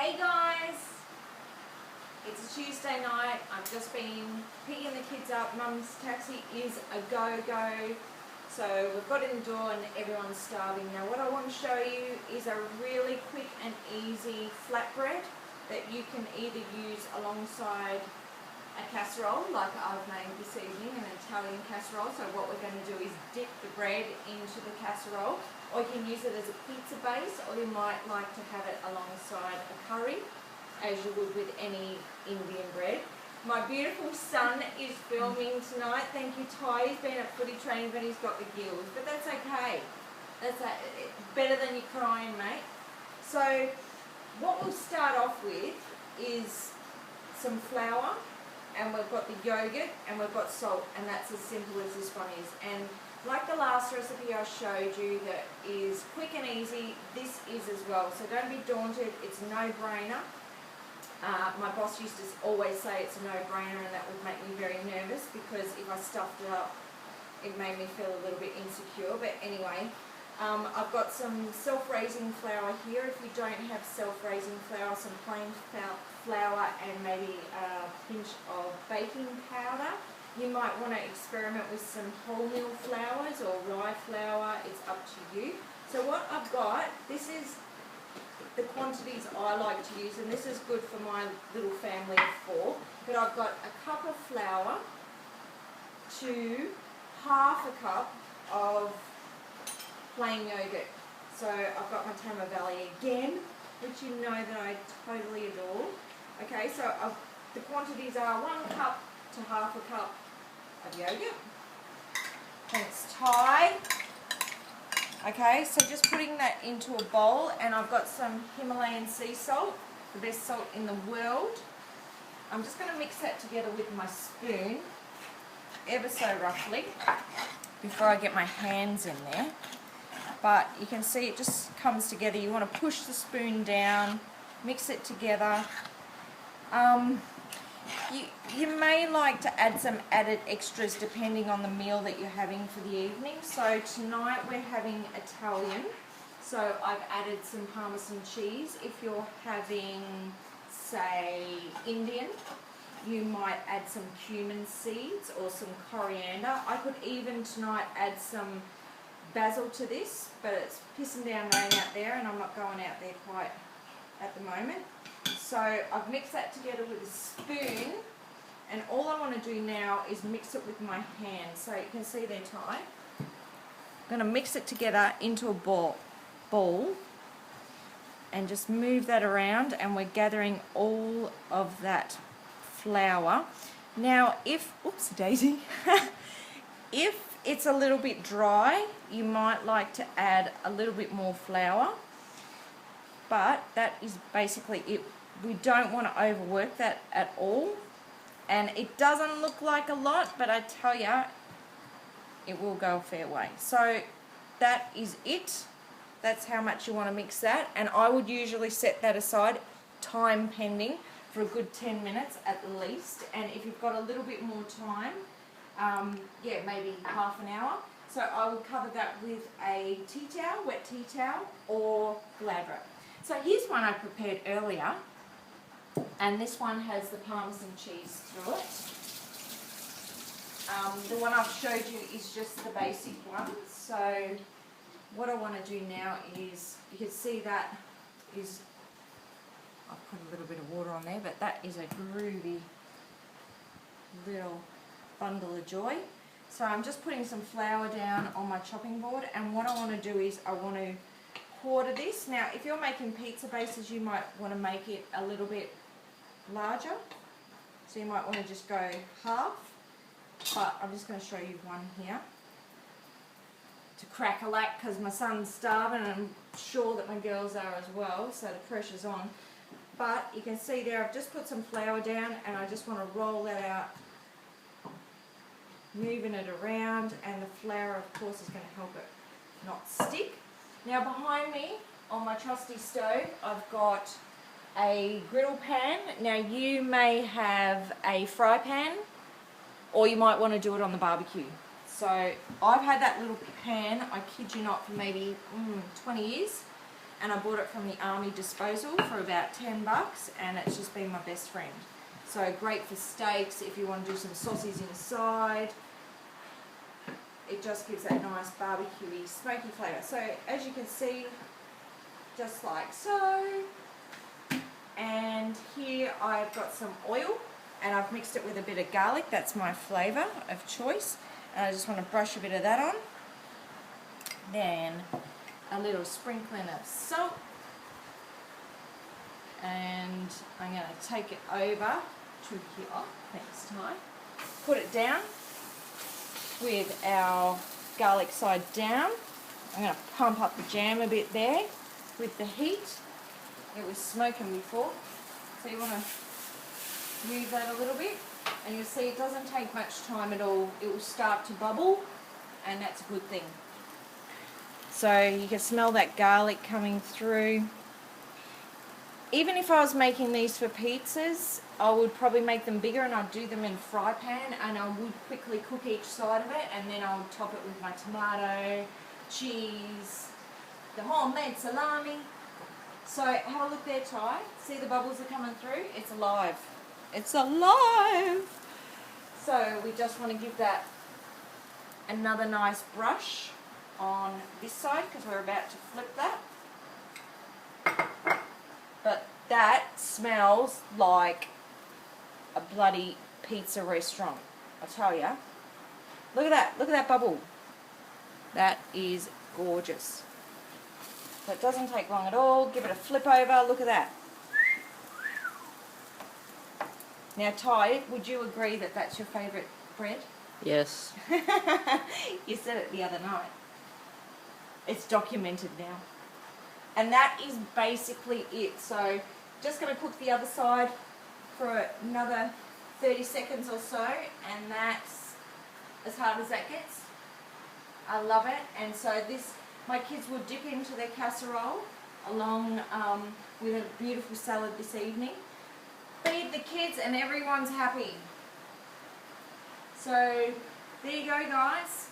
Hey guys, it's a Tuesday night. I've just been picking the kids up. Mum's taxi is a go-go. So we've got in the door and everyone's starving. Now what I want to show you is a really quick and easy flatbread that you can either use alongside a casserole like I've made this evening, an Italian casserole. So what we're going to do is dip the bread into the casserole, or you can use it as a pizza base, or you might like to have it alongside a curry, as you would with any Indian bread. My beautiful son is filming tonight. Thank you, Ty. He's been at footy training, but he's got the gills. But that's okay. That's better than you crying, mate. So what we'll start off with is some flour, and we've got the yogurt, and we've got salt, and that's as simple as this one is. And like the last recipe I showed you that is quick and easy, this is as well. So don't be daunted, it's a no-brainer. My boss used to always say it's a no-brainer, and that would make me very nervous because if I stuffed it up, it made me feel a little bit insecure. But anyway, I've got some self-raising flour here. If you don't have self-raising flour, some plain flour and maybe a pinch of baking powder. You might want to experiment with some wholemeal flours or rye flour. It's up to you. So what I've got, this is the quantities I like to use, and this is good for my little family of 4. But I've got a cup of flour to half a cup of plain yogurt. So I've got my Tama Valley again, which you know that I totally adore. Okay, so the quantities are 1 cup to half a cup of yogurt. Thanks, Ty. Okay, so just putting that into a bowl, and I've got some Himalayan sea salt, the best salt in the world. I'm just going to mix that together with my spoon, ever so roughly, before I get my hands in there. But you can see it just comes together. You want to push the spoon down, mix it together. You may like to add some added extras depending on the meal that you're having for the evening. So tonight we're having Italian, so I've added some Parmesan cheese. If you're having, say, Indian, you might add some cumin seeds or some coriander. I could even tonight add some basil to this, but it's pissing down rain out there and I'm not going out there quite at the moment. So I've mixed that together with a spoon, and all I want to do now is mix it with my hand. So you can see there, Ty. I'm going to mix it together into a ball and just move that around, and we're gathering all of that flour. Now oops daisy, if it's a little bit dry, you might like to add a little bit more flour, but that is basically it. We don't want to overwork that at all, and it doesn't look like a lot, but I tell you, it will go a fair way. So that is it. That's how much you want to mix that, and I would usually set that aside, time pending, for a good 10 minutes at least. And if you've got a little bit more time, yeah, maybe half an hour. So I will cover that with a tea towel, wet tea towel, or Glad wrap. So here's one I prepared earlier, and this one has the Parmesan cheese through it. The one I've showed you is just the basic one. So what I want to do now is, you can see that is, I've put a little bit of water on there, but that is a groovy little bundle of joy. So I'm just putting some flour down on my chopping board, and what I want to do is I want to quarter this. Now if you're making pizza bases, you might want to make it a little bit larger, so you might want to just go half, but I'm just going to show you one here to crack a lack because my son's starving, and I'm sure that my girls are as well, so the pressure's on. But you can see there I've just put some flour down, and I just want to roll that out, moving it around, and the flour of course is going to help it not stick. Now behind me on my trusty stove, I've got a griddle pan. Now you may have a fry pan, or you might want to do it on the barbecue. So I've had that little pan, I kid you not, for maybe 20 years. and I bought it from the Army Disposal for about $10, and it's just been my best friend. So great for steaks if you want to do some sausages inside. It just gives that nice barbecuey, smoky flavour. So as you can see, just like so. And here I've got some oil, and I've mixed it with a bit of garlic. That's my flavour of choice. And I just want to brush a bit of that on. Then a little sprinkling of salt. And I'm going to take it over to here next time. Put it down with our garlic side down. I'm going to pump up the jam a bit there with the heat. It was smoking before, so you want to move that a little bit, and you'll see it doesn't take much time at all. It will start to bubble, and that's a good thing. So you can smell that garlic coming through. Even if I was making these for pizzas, I would probably make them bigger, and I'd do them in a fry pan, and I would quickly cook each side of it, and then I would top it with my tomato, cheese, the homemade salami. So have a look there, Ty. See the bubbles are coming through? It's alive. It's alive! So we just want to give that another nice brush on this side, because we're about to flip that. But that smells like a bloody pizza restaurant, I tell ya. Look at that bubble. That is gorgeous. So it doesn't take long at all. Give it a flip over. Look at that. Now, Ty, would you agree that that's your favourite bread? Yes. You said it the other night. It's documented now. And that is basically it. So just going to cook the other side for another 30 seconds or so, and that's as hard as that gets. I love it. And so this, my kids will dip into their casserole along with a beautiful salad this evening. Feed the kids and everyone's happy. So there you go, guys.